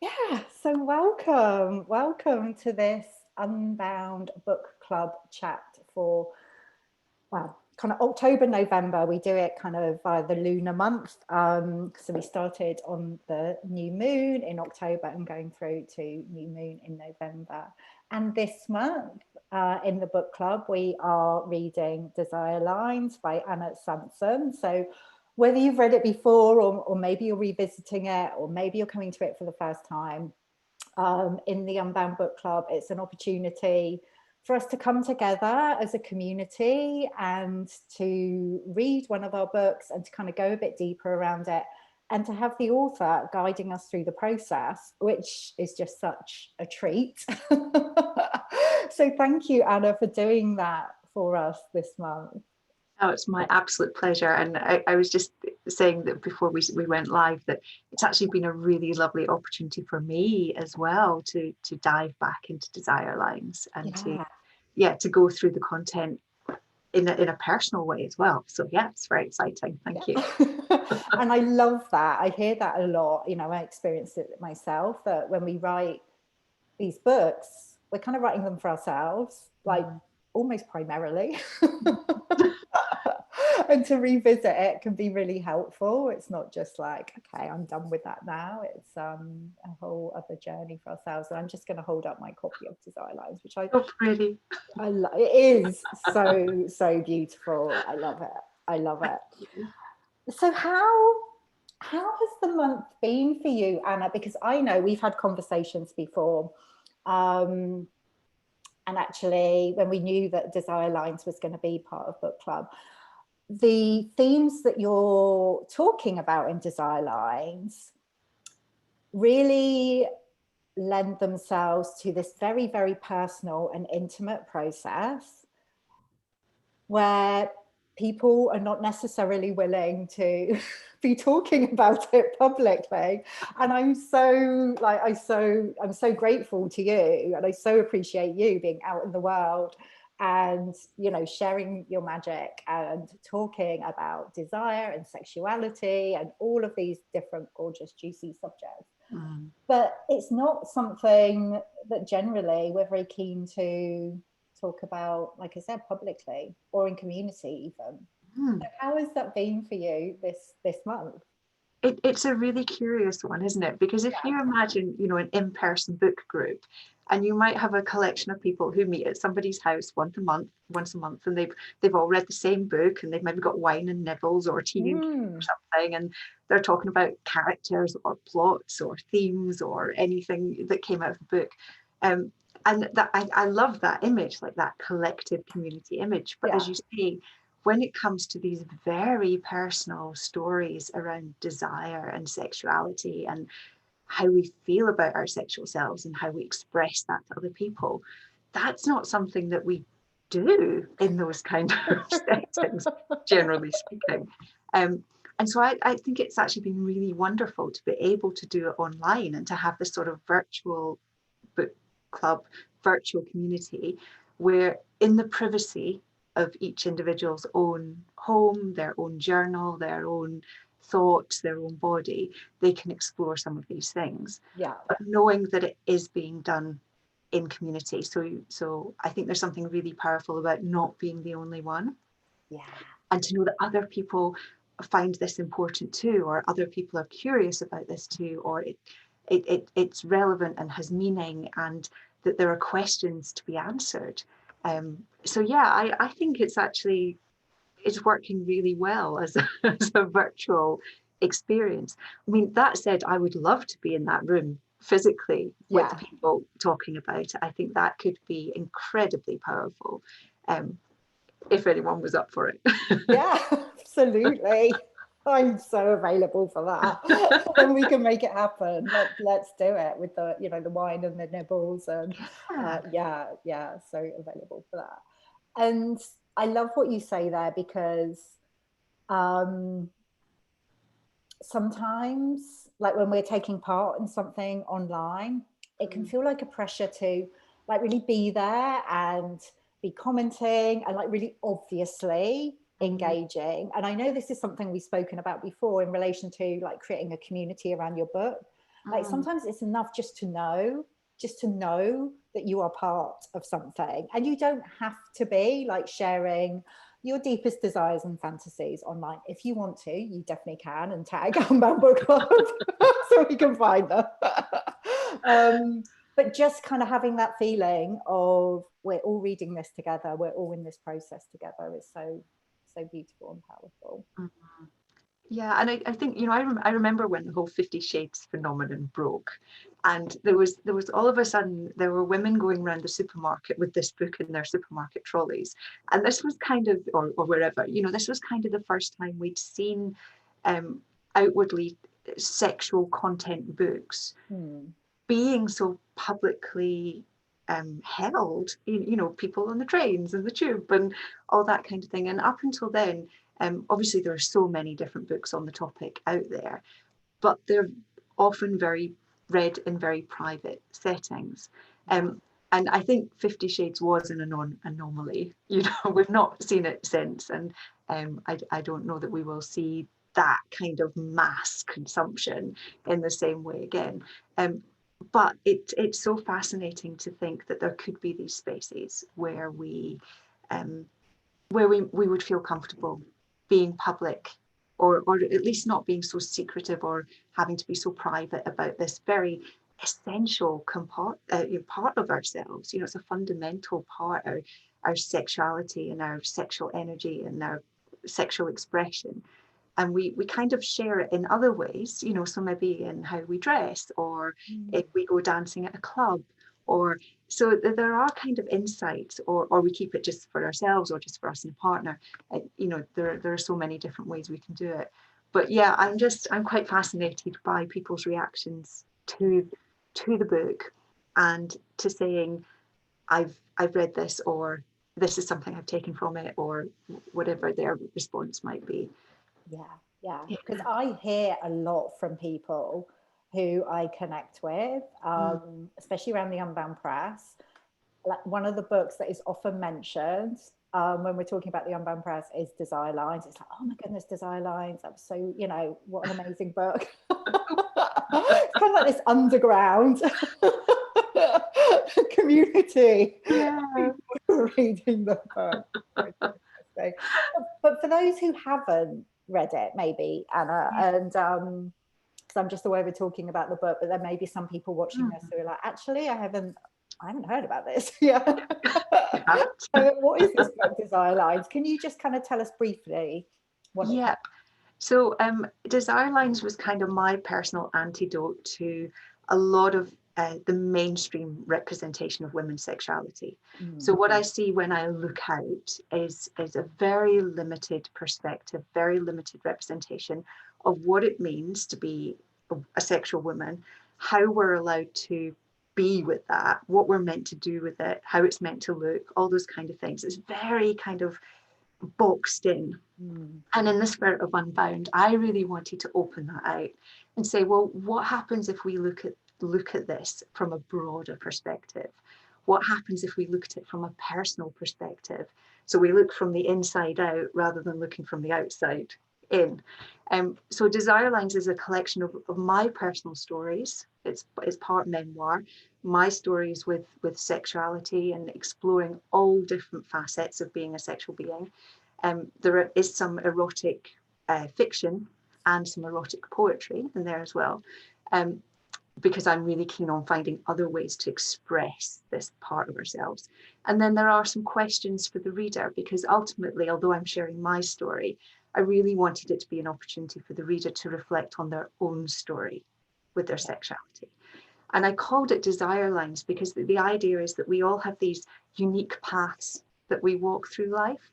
Yeah, so welcome to this Unbound book club chat for, well, kind of October, November. We do it kind of the lunar month. So we started on the new moon in October and going through to new moon in November. And this month in the book club, we are reading Desire Lines by Sansom. So whether you've read it before or maybe you're revisiting it or maybe you're coming to it for the first time, in the Unbound Book Club, it's an opportunity for us to come together as a community and to read one of our books and to kind of go a bit deeper around it and to have the author guiding us through the process, which is just such a treat. So thank you, Anna, for doing that for us this month. Oh, it's my absolute pleasure. And I was just saying that before we went live that it's actually been a really lovely opportunity for me as well to dive back into Desire Lines and to go through the content in a personal way as well. So yeah, it's very exciting. Thank you. And I love that. I hear that a lot. You know, I experienced it myself that when we write these books, we're kind of writing them for ourselves, like almost primarily. And to revisit it can be really helpful. It's not just like, okay, I'm done with that now. It's a whole other journey for ourselves. And I'm just going to hold up my copy of Desire Lines, which So pretty. it is so beautiful. I love it. I love it. So how has the month been for you, Anna? Because I know we've had conversations before. And actually, when we knew that Desire Lines was going to be part of book club, the themes that you're talking about in Desire Lines really lend themselves to this very, very personal and intimate process where people are not necessarily willing to be talking about it publicly. And I'm so grateful to you, and I so appreciate you being out in the world and, you know, sharing your magic and talking about desire and sexuality and all of these different gorgeous juicy subjects. But it's not something that generally we're very keen to talk about, like I said, publicly or in community even. So how has that been for you this month? It's a really curious one, isn't it? Because if you imagine, you know, an in-person book group, and you might have a collection of people who meet at somebody's house once a month, and they've all read the same book, and they've maybe got wine and nibbles or tea and cake or something, and they're talking about characters or plots or themes or anything that came out of the book. And that I love that image, like that collective community image. But as you say, when it comes to these very personal stories around desire and sexuality and how we feel about our sexual selves and how we express that to other people, that's not something that we do in those kind of settings, generally speaking. And so I think it's actually been really wonderful to be able to do it online and to have this sort of virtual book club, virtual community, where in the privacy of each individual's own home, their own journal, their own thoughts, their own body, they can explore some of these things. Yeah. But knowing that it is being done in community. So I think there's something really powerful about not being the only one. Yeah. And to know that other people find this important too, or other people are curious about this too, or it's relevant and has meaning, and that there are questions to be answered. So yeah, I think it's working really well as as a virtual experience. I mean, that said, I would love to be in that room physically with people talking about it. I think that could be incredibly powerful, if anyone was up for it. Yeah, absolutely. I'm so available for that. When we can make it happen, let's do it with the, you know, the wine and the nibbles and so available for that. And I love what you say there because sometimes, like when we're taking part in something online, it can feel like a pressure to like really be there and be commenting and like really obviously engaging. And I know this is something we've spoken about before in relation to like creating a community around your book. Like sometimes it's enough just to know that you are part of something, and you don't have to be like sharing your deepest desires and fantasies online. If you want to, you definitely can, and tag Unbound Book Club so we can find them. But just kind of having that feeling of we're all reading this together, we're all in this process together, is so beautiful and powerful. Yeah, and I think, you know, I remember when the whole 50 Shades phenomenon broke, and there was all of a sudden there were women going around the supermarket with this book in their supermarket trolleys, and this was kind of, or wherever, you know, this was kind of the first time we'd seen outwardly sexual content books being so publicly held, you know, people on the trains and the tube and all that kind of thing. And up until then, obviously there are so many different books on the topic out there, but they're often very read in very private settings. And I think 50 Shades was an anomaly. You know, we've not seen it since, and I don't know that we will see that kind of mass consumption in the same way again. But it's so fascinating to think that there could be these spaces where we would feel comfortable being public, or at least not being so secretive or having to be so private about this very essential part of ourselves. You know, it's a fundamental part of our sexuality and our sexual energy and our sexual expression. And we kind of share it in other ways, you know, so maybe in how we dress, or if we go dancing at a club, or so there are kind of insights, or we keep it just for ourselves or just for us and a partner. You know, there are so many different ways we can do it. But yeah, I'm quite fascinated by people's reactions to the book, and to saying, I've read this, or this is something I've taken from it, or whatever their response might be. Yeah, because I hear a lot from people who I connect with, especially around the Unbound Press. Like, one of the books that is often mentioned when we're talking about the Unbound Press is Desire Lines. It's like, oh my goodness, Desire Lines, that was so, you know, what an amazing book. It's kind of like this underground community. Yeah. Reading the book. But for those who haven't read it, maybe, Anna, and because I'm just aware we're talking about the book, but there may be some people watching this who are like, actually, I haven't heard about this. Yeah. So what is this book, Desire Lines? Can you just kind of tell us briefly what it is? So Desire Lines was kind of my personal antidote to a lot of the mainstream representation of women's sexuality. So what I see when I look out is a very limited perspective, very limited representation of what it means to be a sexual woman, how we're allowed to be with that, what we're meant to do with it, how it's meant to look, all those kind of things. It's very kind of boxed in. And in the spirit of Unbound, I really wanted to open that out and say, well, what happens if we look at this from a broader perspective? What happens if we look at it from a personal perspective? So we look from the inside out rather than looking from the outside in. So Desire Lines is a collection of my personal stories. It's part memoir, my stories with sexuality and exploring all different facets of being a sexual being. There is some erotic fiction and some erotic poetry in there as well, because I'm really keen on finding other ways to express this part of ourselves. And then there are some questions for the reader, because ultimately, although I'm sharing my story, I really wanted it to be an opportunity for the reader to reflect on their own story with their sexuality. And I called it Desire Lines because the idea is that we all have these unique paths that we walk through life.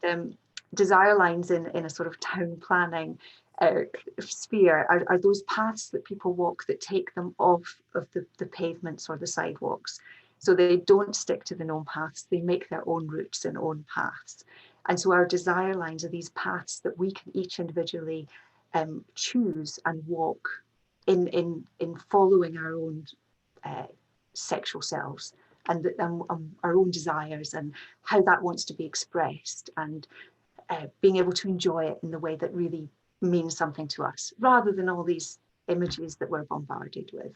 And desire lines in a sort of town planning sphere are those paths that people walk that take them off of the pavements or the sidewalks. So they don't stick to the known paths, they make their own routes and own paths. And so our desire lines are these paths that we can each individually choose and walk in following our own sexual selves, and our own desires, and how that wants to be expressed, and being able to enjoy it in the way that really means something to us, rather than all these images that we're bombarded with.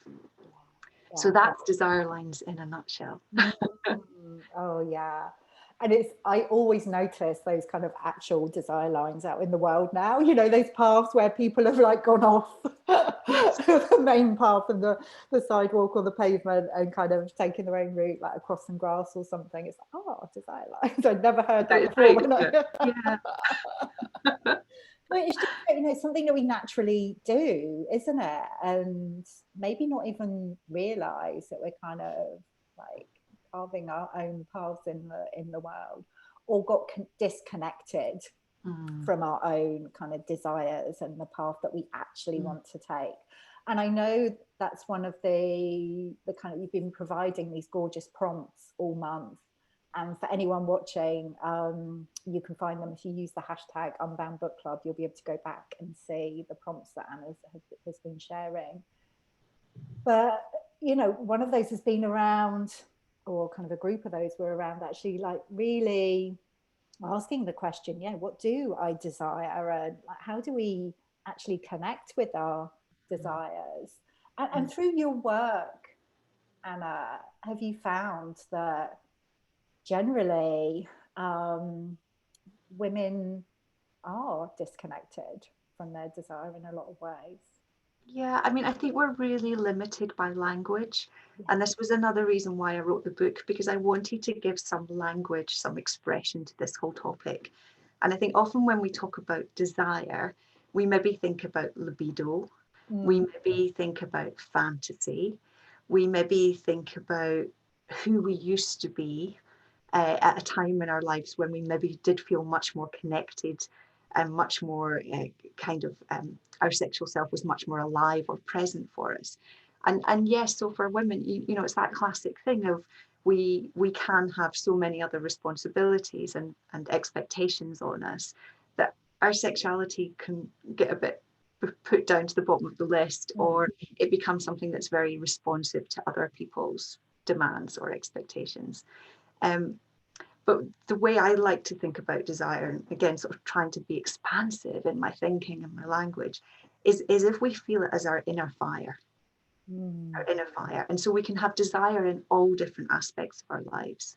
So Yeah. that's desire lines in a nutshell. Oh yeah. And I always notice those kind of actual desire lines out in the world now, those paths where people have like gone off Yes. the main path and the sidewalk or the pavement and kind of taken their own route, like across some grass or something. It's like, oh, desire lines. I'd never heard That that is before. great, When isn't it? Yeah. But it's just, it's something that we naturally do, isn't it? And maybe not even realize that we're kind of like carving our own paths in the world, or got disconnected from our own kind of desires and the path that we actually want to take. And I know that's one of the kind of, you've been providing these gorgeous prompts all month. And for anyone watching, you can find them if you use the hashtag Unbound Book Club. You'll be able to go back and see the prompts that Anna has been sharing. But, one of those has been around, or kind of a group of those were around actually like really asking the question, what do I desire? And how do we actually connect with our desires? And through your work, Anna, have you found that generally women are disconnected from their desire in a lot of ways? Yeah, I mean, I think we're really limited by language. And this was another reason why I wrote the book, because I wanted to give some language, some expression to this whole topic. And I think often when we talk about desire, we maybe think about libido, we maybe think about fantasy, we maybe think about who we used to be at a time in our lives when we maybe did feel much more connected and much more our sexual self was much more alive or present for us. And yes, so for women, it's that classic thing of we can have so many other responsibilities and expectations on us that our sexuality can get a bit put down to the bottom of the list, or it becomes something that's very responsive to other people's demands or expectations. But the way I like to think about desire, and again, sort of trying to be expansive in my thinking and my language, is if we feel it as our inner fire, our inner fire. And so we can have desire in all different aspects of our lives.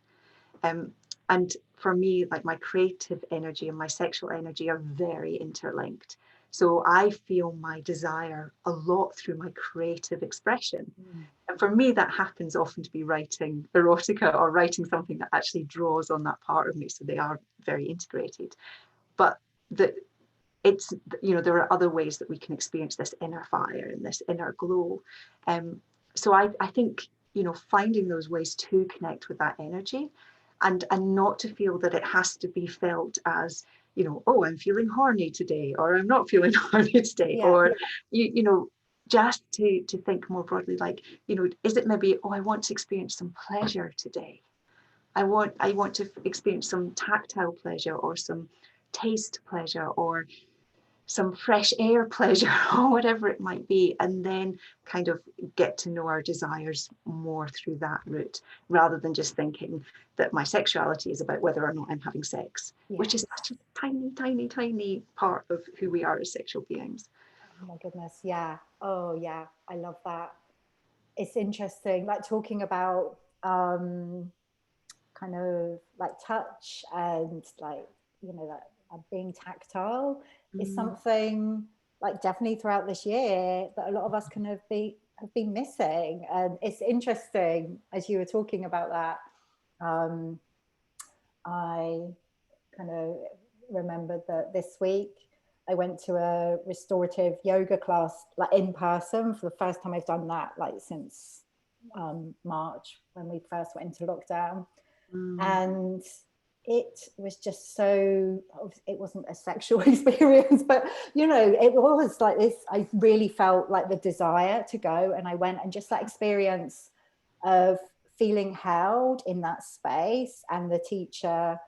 And for me, like my creative energy and my sexual energy are very interlinked. So I feel my desire a lot through my creative expression. And for me, that happens often to be writing erotica or writing something that actually draws on that part of me. So they are very integrated. But it's, there are other ways that we can experience this inner fire and this inner glow. So I think, finding those ways to connect with that energy and not to feel that it has to be felt as, oh, I'm feeling horny today, or I'm not feeling horny today, or, just to think more broadly, like, is it maybe, oh, I want to experience some pleasure today. I want to experience some tactile pleasure or some taste pleasure or some fresh air pleasure or whatever it might be, and then kind of get to know our desires more through that route, rather than just thinking that my sexuality is about whether or not I'm having sex, which is such a tiny, tiny, tiny part of who we are as sexual beings. Oh my goodness. Yeah. Oh yeah. I love that. It's interesting, like talking about kind of like touch and like, that being tactile is something like definitely throughout this year that a lot of us can have been missing. And it's interesting as you were talking about that. I kind of remembered that this week I went to a restorative yoga class, like in person, for the first time I've done that, like since March when we first went into lockdown. And it was just so, it wasn't a sexual experience, but it was like this. I really felt like the desire to go, and I went, and just that experience of feeling held in that space, and the teacher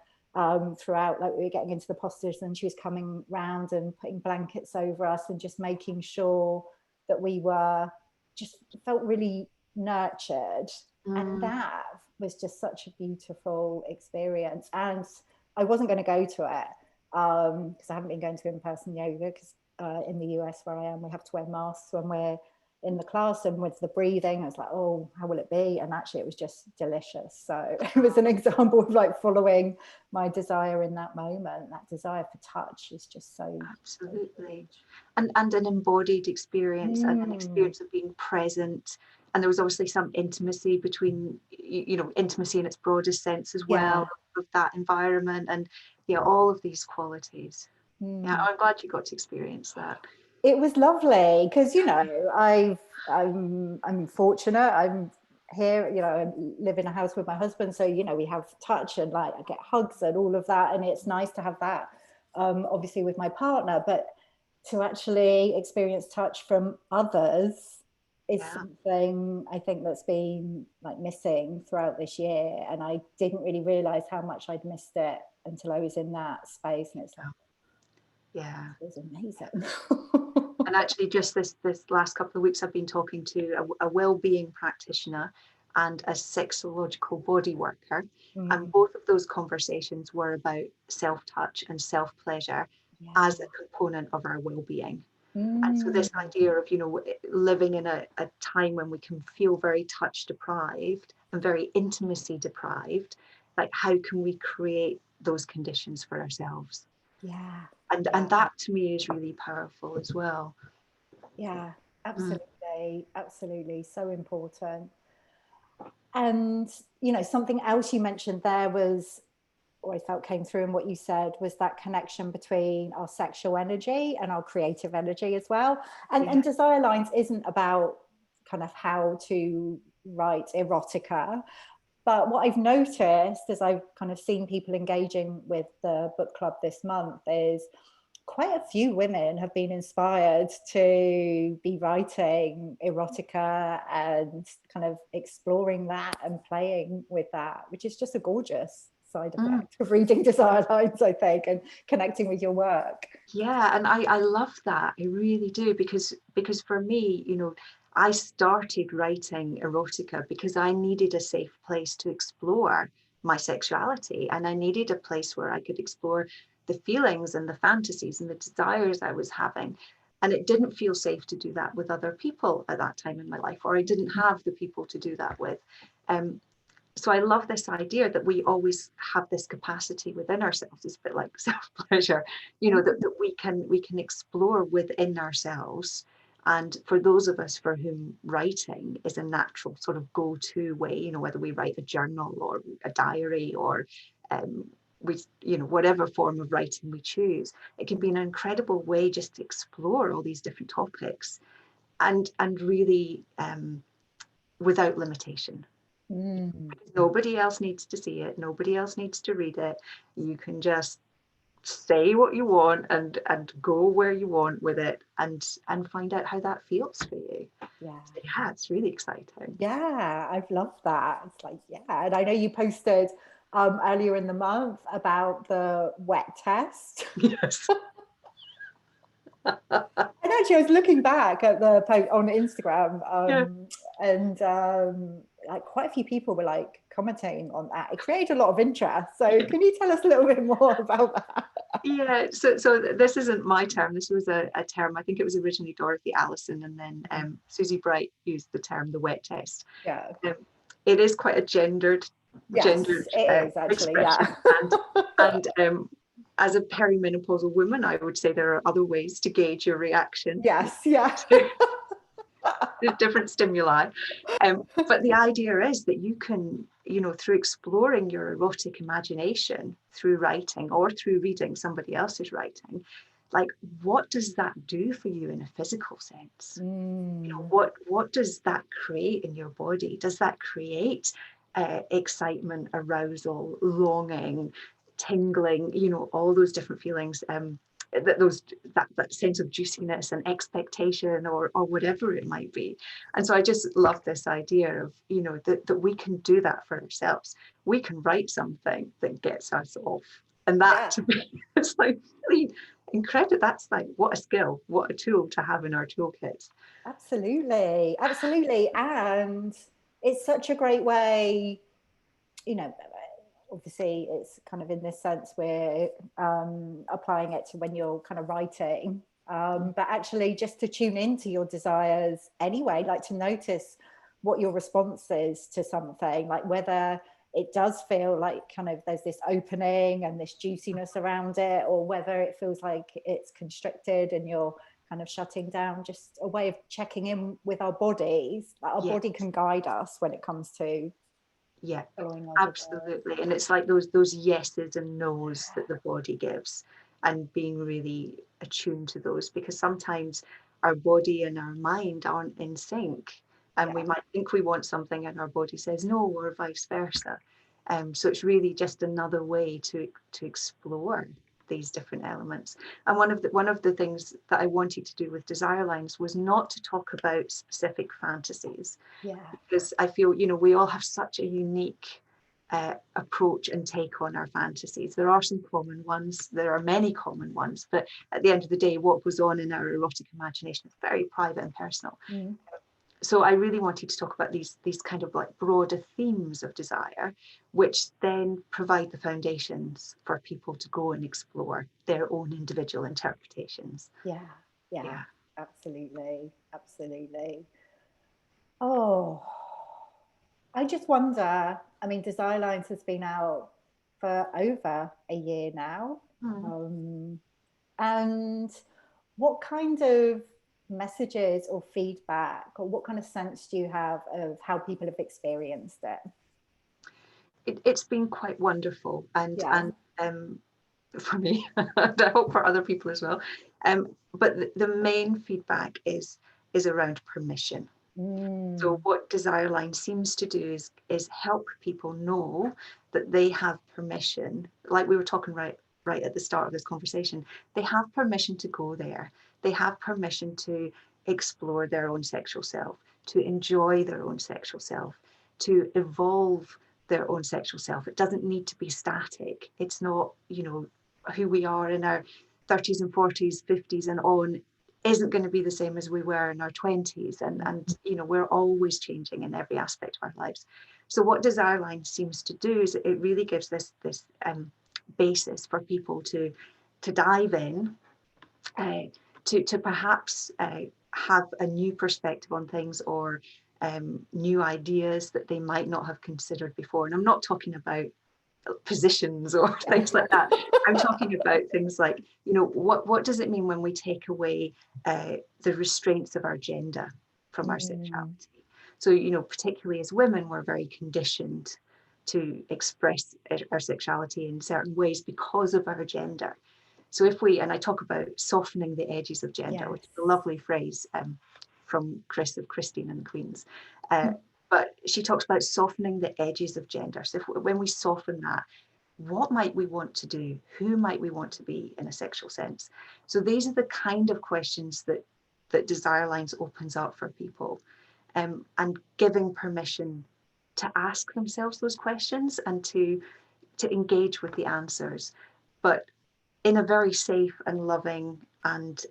throughout, like we were getting into the postures and she was coming round and putting blankets over us and just making sure that we were just felt really nurtured. And that was just such a beautiful experience. And I wasn't going to go to it because I haven't been going to in-person yoga because in the US where I am, we have to wear masks when we're in the class, and with the breathing, I was like, oh, how will it be? And actually it was just delicious. So it was an example of like following my desire in that moment. That desire for touch is just so absolutely. And an embodied experience, and an experience of being present. And there was obviously some intimacy between, you know, intimacy in its broadest sense as well, of that environment, and yeah, all of these qualities. Yeah, I'm glad you got to experience that. It was lovely because, you know, I'm fortunate. I'm here, you know, I live in a house with my husband, so you know we have touch and like I get hugs and all of that, and it's nice to have that. Obviously with my partner, but to actually experience touch from others is something I think that's been like missing throughout this year, and I didn't really realize how much I'd missed it until I was in that space, and it's like, yeah, it was amazing. And actually, just this last couple of weeks, I've been talking to a well-being practitioner and a sexological body worker, and both of those conversations were about self-touch and self-pleasure as a component of our well-being. And so this idea of, you know, living in a time when we can feel very touch deprived and very intimacy deprived, like how can we create those conditions for ourselves? And that to me is really powerful as well. Yeah, absolutely, absolutely, so important. And you know, something else you mentioned there was, or I felt came through in what you said, was that connection between our sexual energy and our creative energy as well. And Desire Lines isn't about kind of how to write erotica, but what I've noticed as I've kind of seen people engaging with the book club this month is quite a few women have been inspired to be writing erotica and kind of exploring that and playing with that, which is just a gorgeous side effect of reading Desire Lines, I think, and connecting with your work. Yeah, and I love that. I really do, because for me, you know, I started writing erotica because I needed a safe place to explore my sexuality, and I needed a place where I could explore the feelings and the fantasies and the desires I was having. And it didn't feel safe to do that with other people at that time in my life, or I didn't have the people to do that with. So I love this idea that we always have this capacity within ourselves. It's a bit like self-pleasure, you know, that we can explore within ourselves. And for those of us for whom writing is a natural sort of go-to way, you know, whether we write a journal or a diary, or we, you know, whatever form of writing we choose, it can be an incredible way just to explore all these different topics, and really without limitation. Nobody else needs to see it. Nobody else needs to read it. You can just say what you want and go where you want with it, and find out how that feels for you. Yeah, it's really exciting. Yeah, I've loved that. It's like, yeah, and I know you posted earlier in the month about the wet test. Yes. And actually, I was looking back at the post on Instagram, and like quite a few people were like commenting on that. It created a lot of interest. So, can you tell us a little bit more about that? Yeah, so this isn't my term. This was a term, I think it was originally Dorothy Allison, and then Susie Bright used the term the wet test. Yeah. It is quite a gendered Yes, it is actually, expression. Yeah. And as a perimenopausal woman, I would say there are other ways to gauge your reaction. Yes, yeah. To different stimuli. But the idea is that you can, you know, through exploring your erotic imagination, through writing or through reading somebody else's writing, like, what does that do for you in a physical sense? You know, what does that create in your body? Does that create excitement, arousal, longing, tingling, you know, all those different feelings, that sense of juiciness and expectation, or whatever it might be. And so I just love this idea of, you know, that we can do that for ourselves. We can write something that gets us off, and that to me is like really incredible. That's like, what a skill, what a tool to have in our toolkits. Absolutely, absolutely. And it's such a great way, you know, obviously it's kind of in this sense we're applying it to when you're kind of writing But actually just to tune into your desires anyway, like to notice what your response is to something, like whether it does feel like kind of there's this opening and this juiciness around it, or whether it feels like it's constricted and you're kind of shutting down. Just a way of checking in with our bodies. Like our body can guide us when it comes to following our absolutely desires. And it's like those yeses and nos that the body gives, and being really attuned to those, because sometimes our body and our mind aren't in sync, and we might think we want something and our body says no, or vice versa. So it's really just another way to explore these different elements. And one of the things that I wanted to do with Desire Lines was not to talk about specific fantasies, because I feel, you know, we all have such a unique approach and take on our fantasies. There are some common ones, there are many common ones, but at the end of the day, what goes on in our erotic imagination is very private and personal. So I really wanted to talk about these kind of like broader themes of desire, which then provide the foundations for people to go and explore their own individual interpretations. Yeah, absolutely. Oh, I just wonder, I mean, Desire Lines has been out for over a year now. And what kind of messages or feedback, or what kind of sense do you have of how people have experienced it? It's been quite wonderful, and for me, and I hope for other people as well. But the main feedback is around permission. So what Desire Line seems to do is help people know that they have permission, like we were talking right at the start of this conversation. They have permission to go there. They have permission to explore their own sexual self, to enjoy their own sexual self, to evolve their own sexual self. It doesn't need to be static. It's not, you know, who we are in our 30s and 40s, 50s and on isn't going to be the same as we were in our 20s, and you know, we're always changing in every aspect of our lives. So what Desire Line seems to do is it really gives this basis for people to dive in, to perhaps have a new perspective on things, or new ideas that they might not have considered before. And I'm not talking about positions or things like that. I'm talking about things like, you know, what does it mean when we take away the restraints of our gender from our sexuality? So, you know, particularly as women, we're very conditioned to express our sexuality in certain ways because of our gender. So if we, and I talk about softening the edges of gender, which is a lovely phrase from Chris of Christine and the Queens. But she talks about softening the edges of gender. So when we soften that, what might we want to do? Who might we want to be in a sexual sense? So these are the kind of questions that Desire Lines opens up for people, and giving permission to ask themselves those questions and to engage with the answers, but in a very safe and loving and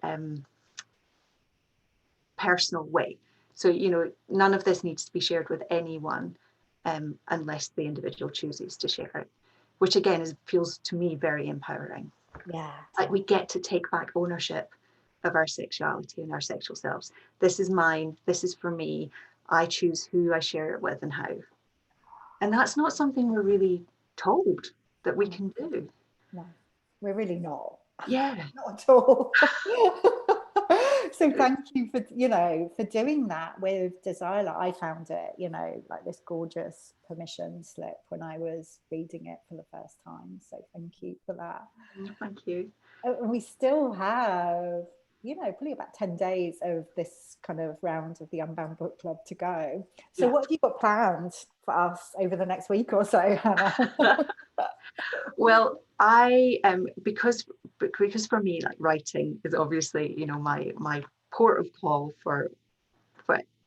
personal way. So, you know, none of this needs to be shared with anyone unless the individual chooses to share it, which again feels to me very empowering. Like we get to take back ownership of our sexuality and our sexual selves. This is mine, this is for me. I choose who I share it with and how. And that's not something we're really told that we can do. No, we're really not. Yeah. Not at all. So thank you for, you know, for doing that with Desire. I found it, you know, like this gorgeous permission slip when I was reading it for the first time. So thank you for that. Thank you. And we still have, you know, probably about 10 days of this kind of round of the Unbound Book Club to go. So what have you got planned for us over the next week or so, Hannah? Well, I because for me, like, writing is obviously, you know, my port of call for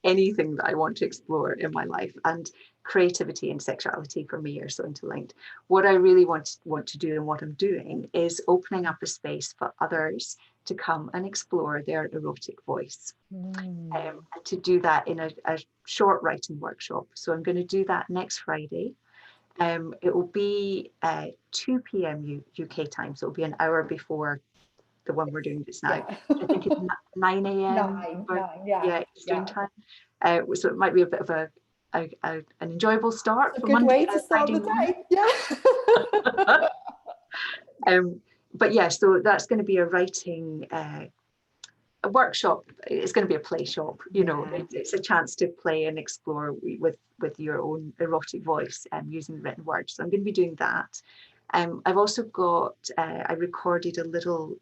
anything that I want to explore in my life, and creativity and sexuality for me are so interlinked. What I really want to do, and what I'm doing, is opening up a space for others to come and explore their erotic voice. And to do that in a short writing workshop. So I'm going to do that next Friday. It will be 2 p.m. UK time, so it'll be an hour before the one we're doing just now. Yeah. I think it's 9 a.m. Yeah. Eastern time. So it might be a bit of an enjoyable start A for good Monday way to start Friday the morning. day. Yeah. But yeah, so that's going to be a writing a workshop. It's going to be a play shop, you know. It's a chance to play and explore with your own erotic voice and using written words. So I'm going to be doing that. I've also got I recorded a little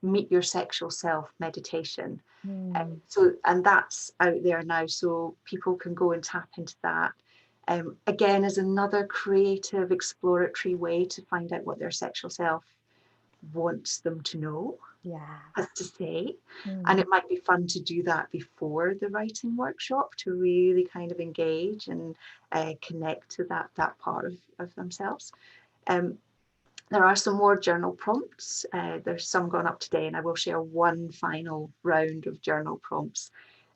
meet your sexual self meditation. And that's out there now, so people can go and tap into that. Again, as another creative exploratory way to find out what their sexual self wants them to know, has to say. And it might be fun to do that before the writing workshop, to really kind of engage and connect to that part of themselves. There are some more journal prompts. There's some gone up today, and I will share one final round of journal prompts.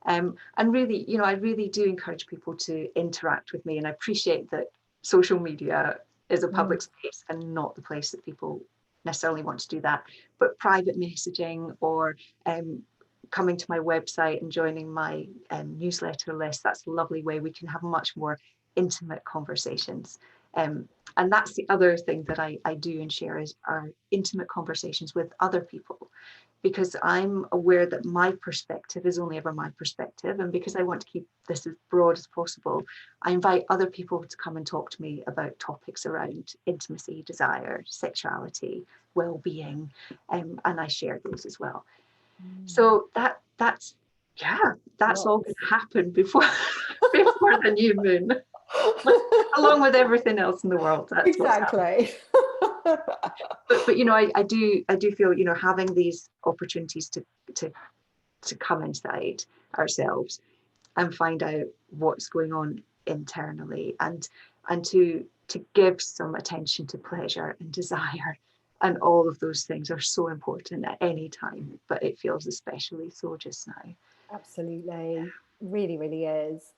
And really, you know, I really do encourage people to interact with me, and I appreciate that social media is a public space and not the place that people necessarily want to do that. But private messaging or coming to my website and joining my newsletter list, that's a lovely way we can have much more intimate conversations. And that's the other thing that I do and share is our intimate conversations with other people, because I'm aware that my perspective is only ever my perspective. And because I want to keep this as broad as possible, I invite other people to come and talk to me about topics around intimacy, desire, sexuality, well-being, and I share those as well. So that's all going to happen before the new moon. Along with everything else in the world. That's exactly. But you know, I do feel, you know, having these opportunities to come inside ourselves and find out what's going on internally, and to give some attention to pleasure and desire, and all of those things are so important at any time, but it feels especially so just now. Absolutely. Really, really is.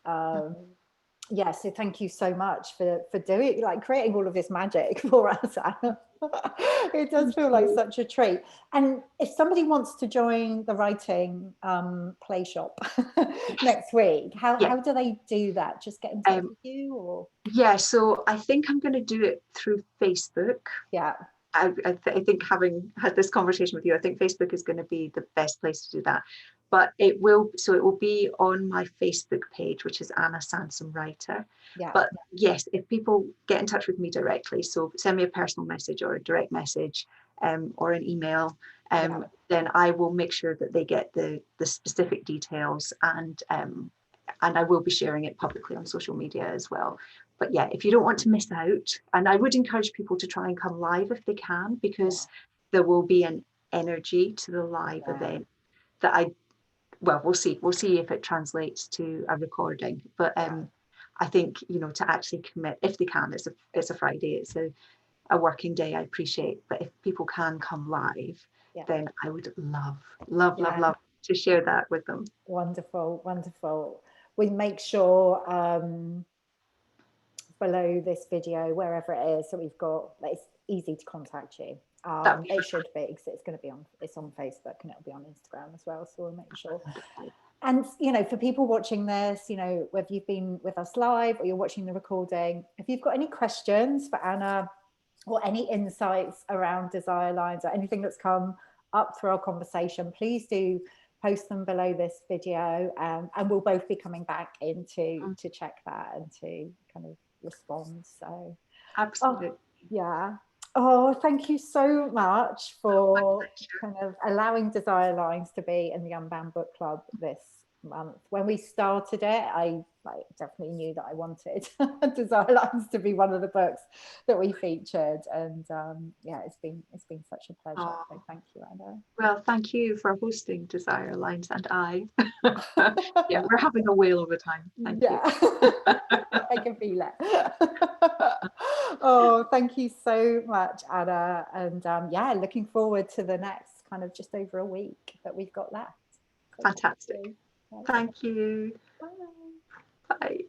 Yeah, so thank you so much for doing, like, creating all of this magic for us, Anna. It does feel like such a treat. And if somebody wants to join the writing play shop next week, how do they do that? Just get in touch with you, or? Yeah, so I think I'm going to do it through Facebook. Yeah. I think, having had this conversation with you, I think Facebook is going to be the best place to do that. But it will be on my Facebook page, which is Anna Sansom Writer. Yeah. But yes, if people get in touch with me directly, so send me a personal message or a direct message, or an email, then I will make sure that they get the specific details, and I will be sharing it publicly on social media as well. But yeah, if you don't want to miss out, and I would encourage people to try and come live if they can, because there will be an energy to the live event that we'll see if it translates to a recording. But I think, you know, to actually commit, if they can, it's a Friday, it's a working day, I appreciate, but if people can come live, then I would love to share that with them. Wonderful. We make sure below this video, wherever it is, so we've got, it's easy to contact you. It should be, because it's going to be on Facebook, and it'll be on Instagram as well, so we'll make sure. And, you know, for people watching this, you know, whether you've been with us live or you're watching the recording, if you've got any questions for Anna or any insights around desire lines or anything that's come up through our conversation, please do post them below this video, and we'll both be coming back in to check that and to kind of respond. So absolutely. Thank you so much for kind of allowing Desire Lines to be in the Unbound Book Club this month. When we started it, I definitely knew that I wanted Desire Lines to be one of the books that we featured, and it's been such a pleasure. So thank you, Anna. Well, thank you for hosting Desire Lines, and I. We're having a whale of a time. Thank you. I can feel it. Oh, thank you so much, Anna, and looking forward to the next kind of just over a week that we've got left. Fantastic. Thank you. Bye. Bye.